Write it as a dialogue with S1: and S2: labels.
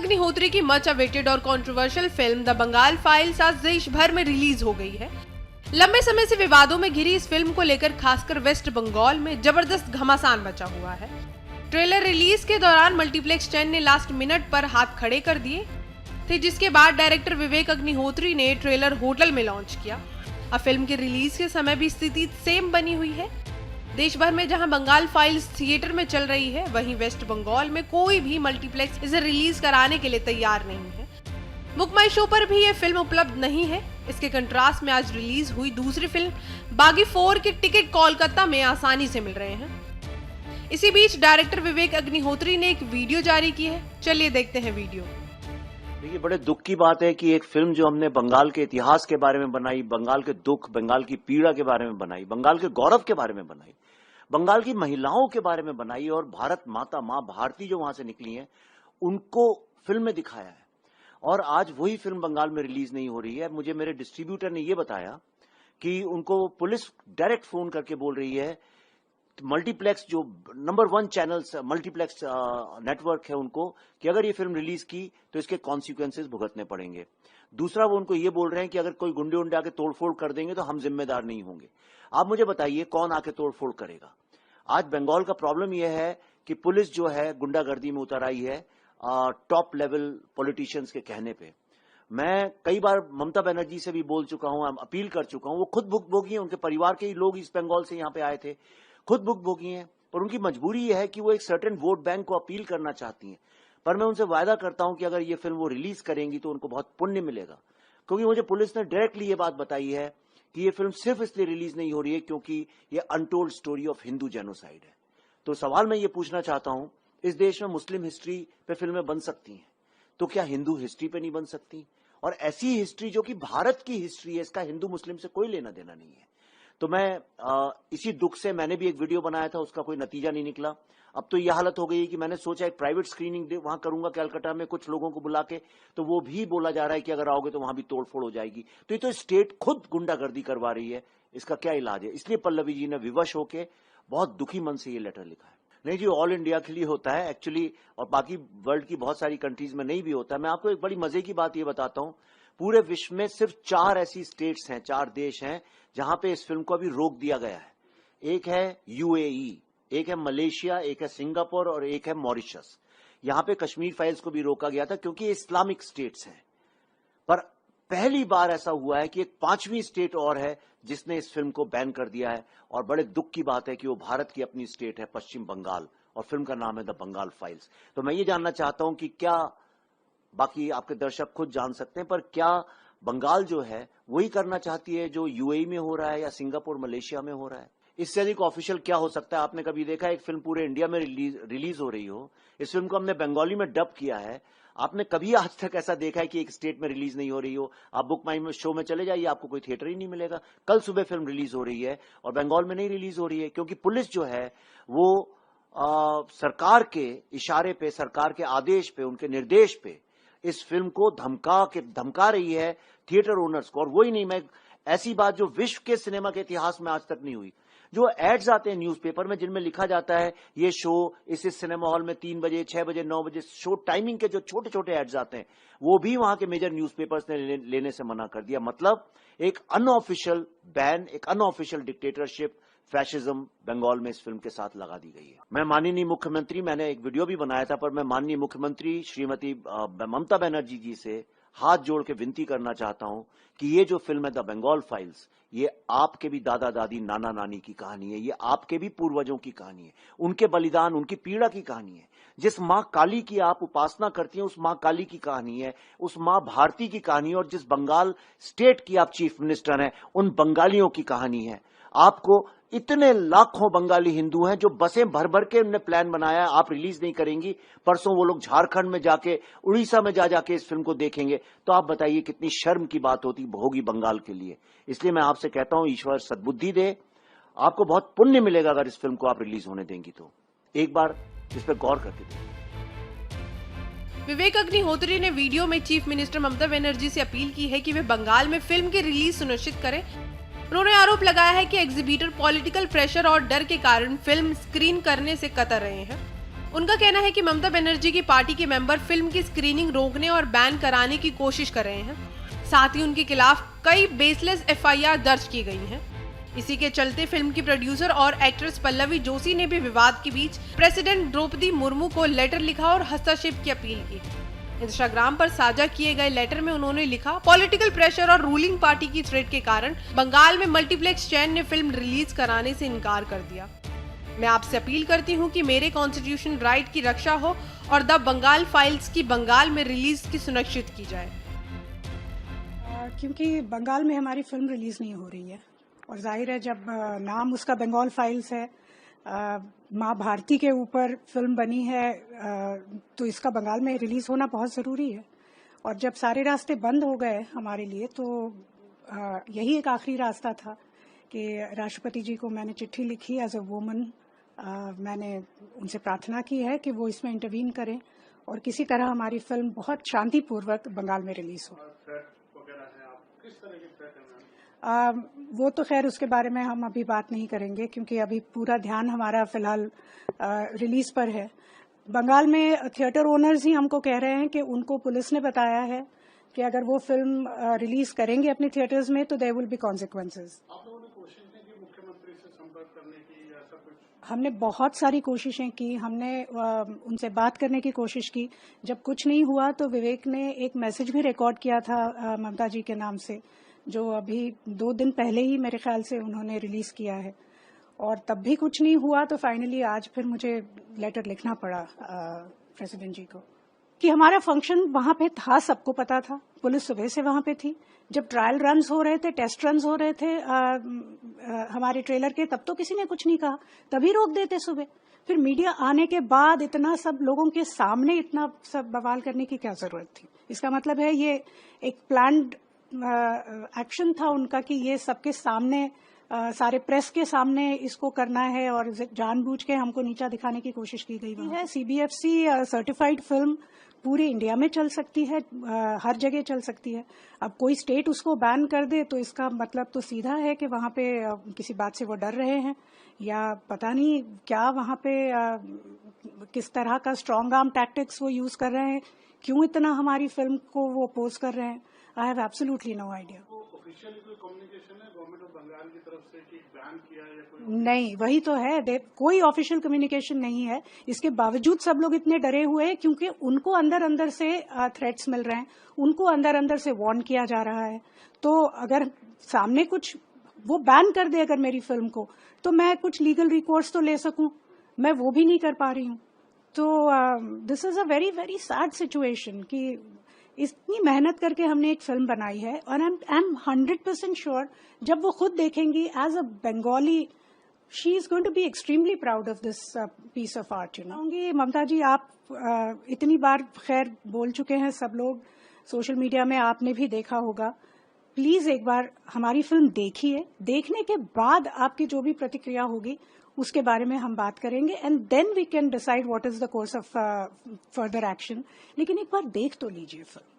S1: अग्निहोत्री की much awaited और controversial film the Bengal files आज देश भर में रिलीज हो गई है। लंबे समय से विवादों में घिरी इस फिल्म को लेकर खासकर वेस्ट बंगाल में जबरदस्त घमासान मचा हुआ है। ट्रेलर रिलीज के दौरान मल्टीप्लेक्स चैन ने लास्ट मिनट पर हाथ खड़े कर दिए थे, जिसके बाद डायरेक्टर विवेक अग्निहोत्री ने ट्रेलर होटल में लॉन्च किया। अब फिल्म के रिलीज के समय भी स्थिति सेम बनी हुई है। देश भर में जहां बंगाल फाइल्स थिएटर में चल रही है, वहीं वेस्ट बंगाल में कोई भी मल्टीप्लेक्स इसे रिलीज कराने के लिए तैयार नहीं है। बुक माई शो पर भी ये फिल्म उपलब्ध नहीं है। इसके कंट्रास्ट में आज रिलीज हुई दूसरी फिल्म बागी 4 के टिकट कोलकाता में आसानी से मिल रहे हैं। इसी बीच डायरेक्टर विवेक अग्निहोत्री ने एक वीडियो जारी की है। चलिए देखते हैं वीडियो।
S2: देखिए, बड़े दुख की बात है कि एक फिल्म जो हमने बंगाल के इतिहास के बारे में बनाई, बंगाल के दुख, बंगाल की पीड़ा के बारे में बनाई, बंगाल के गौरव के बारे में बनाई, बंगाल की महिलाओं के बारे में बनाई और भारत माता मां भारती जो वहां से निकली हैं उनको फिल्म में दिखाया है, और आज वही फिल्म बंगाल में रिलीज नहीं हो रही है। मुझे मेरे डिस्ट्रीब्यूटर ने यह बताया कि उनको पुलिस डायरेक्ट फोन करके बोल रही है, मल्टीप्लेक्स जो नंबर 1 चैनल्स मल्टीप्लेक्स नेटवर्क है उनको, कि अगर ये फिल्म रिलीज की तो इसके कॉन्सिक्वेंसेस भुगतने पड़ेंगे। दूसरा, वो उनको ये बोल रहे हैं कि अगर कोई गुंडे उंडे आके तोड़फोड़ कर देंगे तो हम जिम्मेदार नहीं होंगे। आप मुझे बताइए, कौन आके तोड़फोड़ करेगा? आज बंगाल का प्रॉब्लम यह है कि पुलिस जो है गुंडागर्दी में उतर आई है टॉप लेवल पॉलिटिशियंस के कहने पे। मैं कई बार ममता बनर्जी से भी बोल चुका हूं, अपील कर चुका हूं। वो खुद भुगतभोगी हैं, उनके परिवार के ही लोग इस बंगाल से यहां पे आए थे, खुद भुगतभोगी हैं, पर उनकी मजबूरी यह है कि वो एक सर्टेन वोट बैंक को अपील करना चाहती हैं। पर मैं उनसे वायदा करता हूं कि अगर ये फिल्म वो रिलीज करेंगी तो उनको बहुत पुण्य मिलेगा, क्योंकि मुझे पुलिस ने डायरेक्टली ये बात बताई है कि ये फिल्म सिर्फ इसलिए रिलीज नहीं हो रही है क्योंकि ये untold story of Hindu genocide है। तो सवाल मैं ये पूछना चाहता हूं, इस देश में मुस्लिम हिस्ट्री पे फिल्में बन सकती हैं, तो क्या हिंदू हिस्ट्री पे नहीं बन सकती? और ऐसी हिस्ट्री जो कि भारत की हिस्ट्री है, इसका हिंदू मुस्लिम से कोई लेना देना नहीं है। तो मैं इसी दुख से मैंने भी एक वीडियो बनाया था, उसका कोई नतीजा नहीं निकला। अब तो यह हालत हो गई है कि मैंने सोचा एक प्राइवेट स्क्रीनिंग वहां करूंगा कलकत्ता में, कुछ लोगों को बुला के, तो वो भी बोला जा रहा है कि अगर आओगे तो वहां भी तोड़फोड़ हो जाएगी। तो ये तो स्टेट खुद गुंडागर्दी करवा रही है, इसका क्या इलाज है? इसलिए पल्लवी जी ने विवश होके बहुत दुखी मन से ये लेटर लिखा है। नहीं जी, ऑल इंडिया के लिए होता है एक्चुअली, और बाकी वर्ल्ड की बहुत सारी कंट्रीज में नहीं भी होता है। मैं आपको एक बड़ी मजे की बात ये बताता हूं, पूरे विश्व में सिर्फ 4 ऐसी स्टेट्स हैं, 4 देश हैं जहां पे इस फिल्म को अभी रोक दिया गया है। एक है यूएई, एक है मलेशिया, एक है सिंगापुर और एक है मॉरिशस। यहां पे कश्मीर फाइल्स को भी रोका गया था क्योंकि ये इस्लामिक स्टेट्स हैं। पर पहली बार ऐसा हुआ है कि एक 5वीं स्टेट और है जिसने इस फिल्म को बैन कर दिया है, और बड़े दुख की बात है कि वो भारत की अपनी स्टेट है, पश्चिम बंगाल, और फिल्म का नाम है द बंगाल फाइल्स। तो मैं ये जानना चाहता हूं कि क्या, बाकी आपके दर्शक खुद जान सकते हैं, पर क्या बंगाल जो है वही करना चाहती है जो यूएई में हो रहा है या सिंगापुर मलेशिया में हो रहा है? इससे अधिक ऑफिशियल क्या हो सकता है? आपने कभी देखा एक फिल्म पूरे इंडिया में रिलीज हो रही हो? इस फिल्म को हमने बंगाली में डब किया है। आपने कभी आज तक ऐसा देखा है कि एक स्टेट में रिलीज नहीं हो रही हो? आप बुक माई शो में चले जाइए, आपको कोई थिएटर ही नहीं मिलेगा। कल सुबह फिल्म रिलीज हो रही है और बंगाल में नहीं रिलीज हो रही है क्योंकि पुलिस जो है वो सरकार के इशारे पे, सरकार के आदेश पे, उनके निर्देश पे इस फिल्म को धमका रही है थिएटर ओनर्स को। और वही नहीं, मैं ऐसी बात जो विश्व के सिनेमा के इतिहास में आज तक नहीं हुई, जो एड्स आते हैं न्यूज़पेपर में जिनमें लिखा जाता है ये शो इस सिनेमा हॉल में 3 बजे, 6 बजे, 9 बजे, शो टाइमिंग के जो छोटे छोटे एड्स आते हैं, वो भी वहां के मेजर न्यूज़पेपर्स ने लेने से मना कर दिया। मतलब एक अनऑफिशियल बैन, एक अनऑफिशियल डिक्टेटरशिप, फैशिज्म बंगाल में इस फिल्म के साथ लगा दी गई है। मैं माननीय मुख्यमंत्री, मैंने एक वीडियो भी बनाया था, पर मैं माननीय मुख्यमंत्री श्रीमती ममता बनर्जी जी से हाथ जोड़ के विनती करना चाहता हूं कि ये जो फिल्म है द बंगाल फाइल्स, ये आपके भी दादा दादी, नाना नानी की कहानी है, ये आपके भी पूर्वजों की कहानी है, उनके बलिदान, उनकी पीड़ा की कहानी है। जिस मां काली की आप उपासना करती हैं उस मां काली की कहानी है, उस मां भारती की कहानी है, और जिस बंगाल स्टेट की आप चीफ मिनिस्टर हैं उन बंगालियों की कहानी है। आपको इतने लाखों बंगाली हिंदू हैं जो बसें भर भर के उन्होंने प्लान बनाया है, आप रिलीज नहीं करेंगी। परसों वो लोग झारखंड में जाके, उड़ीसा में जाके इस फिल्म को देखेंगे। तो आप बताइए कितनी शर्म की बात होगी बंगाल के लिए। इसलिए मैं आपसे कहता हूं, ईश्वर सद्बुद्धि दे, आपको बहुत पुण्य मिलेगा अगर इस फिल्म को आप रिलीज होने देंगी। तो एक बार इस पर गौर करके देखिए।
S1: विवेक अग्निहोत्री ने वीडियो में चीफ मिनिस्टर ममता बनर्जी से अपील की है कि वे बंगाल में फिल्म की रिलीज सुनिश्चित करें। उन्होंने आरोप लगाया है कि एग्जीबिटर पॉलिटिकल प्रेशर और डर के कारण फिल्म स्क्रीन करने से कतर रहे हैं। उनका कहना है कि ममता बनर्जी की पार्टी के मेंबर फिल्म की स्क्रीनिंग रोकने और बैन कराने की कोशिश कर रहे हैं। साथ ही उनके खिलाफ कई बेसलेस एफआईआर दर्ज की गई हैं। इसी के चलते फिल्म की प्रोड्यूसर और एक्ट्रेस पल्लवी जोशी ने भी विवाद के बीच प्रेसिडेंट द्रौपदी मुर्मू को लेटर लिखा और हस्तक्षेप की अपील की। इंस्टाग्राम पर साझा किए गए लेटर में उन्होंने लिखा, पॉलिटिकल प्रेशर और रूलिंग पार्टी की थ्रेट के कारण बंगाल में मल्टीप्लेक्स चैन ने फिल्म रिलीज कराने से इनकार कर दिया। मैं आपसे अपील करती हूं कि मेरे कॉन्स्टिट्यूशन राइट की रक्षा हो और द बंगाल फाइल्स की बंगाल में रिलीज की सुनिश्चित की जाए।
S3: क्योंकि बंगाल में हमारी फिल्म रिलीज नहीं हो रही है और जाहिर है जब नाम उसका बंगाल फाइल्स है, माँ भारती के ऊपर फिल्म बनी है, तो इसका बंगाल में रिलीज होना बहुत ज़रूरी है। और जब सारे रास्ते बंद हो गए हमारे लिए तो यही एक आखिरी रास्ता था कि राष्ट्रपति जी को मैंने चिट्ठी लिखी एज अ वुमन। मैंने उनसे प्रार्थना की है कि वो इसमें इंटरवीन करें और किसी तरह हमारी फिल्म बहुत शांतिपूर्वक बंगाल में रिलीज हो। वो तो खैर उसके बारे में हम अभी बात नहीं करेंगे क्योंकि अभी पूरा ध्यान हमारा फिलहाल रिलीज पर है। बंगाल में थिएटर ओनर्स ही हमको कह रहे हैं कि उनको पुलिस ने बताया है कि अगर वो फिल्म रिलीज करेंगे अपने थिएटर्स में तो देयर विल बी कॉन्सिक्वेंसेस। आप लोगों ने कोशिश नहीं की मुख्यमंत्री से संपर्क करने की या ऐसा कुछ? हमने बहुत सारी कोशिशें की, हमने उनसे बात करने की कोशिश की। जब कुछ नहीं हुआ तो विवेक ने एक मैसेज भी रिकॉर्ड किया था ममता जी के नाम से, जो अभी 2 दिन पहले ही मेरे ख्याल से उन्होंने रिलीज किया है, और तब भी कुछ नहीं हुआ। तो फाइनली आज फिर मुझे लेटर लिखना पड़ा प्रेसिडेंट जी को कि हमारा फंक्शन वहां पे था, सबको पता था, पुलिस सुबह से वहां पे थी। जब ट्रायल रन्स हो रहे थे, टेस्ट रन्स हो रहे थे हमारे ट्रेलर के, तब तो किसी ने कुछ नहीं कहा, तभी रोक देते सुबह। फिर मीडिया आने के बाद इतना सब लोगों के सामने इतना सब बवाल करने की क्या जरूरत थी? इसका मतलब है ये एक प्लान्ड एक्शन था उनका कि ये सबके सामने सारे प्रेस के सामने इसको करना है और जानबूझ के हमको नीचा दिखाने की कोशिश की गई है। सीबीएफसी सर्टिफाइड फिल्म पूरे इंडिया में चल सकती है, हर जगह चल सकती है। अब कोई स्टेट उसको बैन कर दे तो इसका मतलब तो सीधा है कि वहां पे किसी बात से वो डर रहे हैं या पता नहीं क्या वहां पे किस तरह का स्ट्रॉन्ग आर्म टैक्टिक्स वो यूज कर रहे हैं, क्यों इतना हमारी फिल्म को वो अपोज कर रहे हैं। I have absolutely no idea.
S4: Officially कोई कम्युनिकेशन है गवर्नमेंट ऑफ बंगाल की तरफ से कि बैन किया या कोई?
S3: नहीं, वही तो है, कोई ऑफिशियल कम्युनिकेशन नहीं है। इसके बावजूद सब लोग इतने डरे हुए हैं क्योंकि उनको अंदर अंदर से थ्रेट्स मिल रहे हैं, उनको अंदर अंदर से वार्न किया जा रहा है। तो अगर सामने कुछ वो बैन कर दे अगर मेरी फिल्म को, तो मैं कुछ लीगल रिकोर्स तो ले सकूं, मैं वो भी नहीं कर पा रही हूँ। तो this is a very very sad situation कि इतनी मेहनत करके हमने एक फिल्म बनाई है और आई एम 100% श्योर जब वो खुद देखेंगी as a Bengali, she is going to be extremely proud of this piece of art. Mamata ji, आप इतनी बार खैर बोल चुके हैं, सब लोग सोशल मीडिया में आपने भी देखा होगा। प्लीज एक बार हमारी फिल्म देखिए, देखने के बाद आपकी जो भी प्रतिक्रिया होगी उसके बारे में हम बात करेंगे and then we can decide what is the course of further action. लेकिन एक बार देख तो लीजिए फिल्म।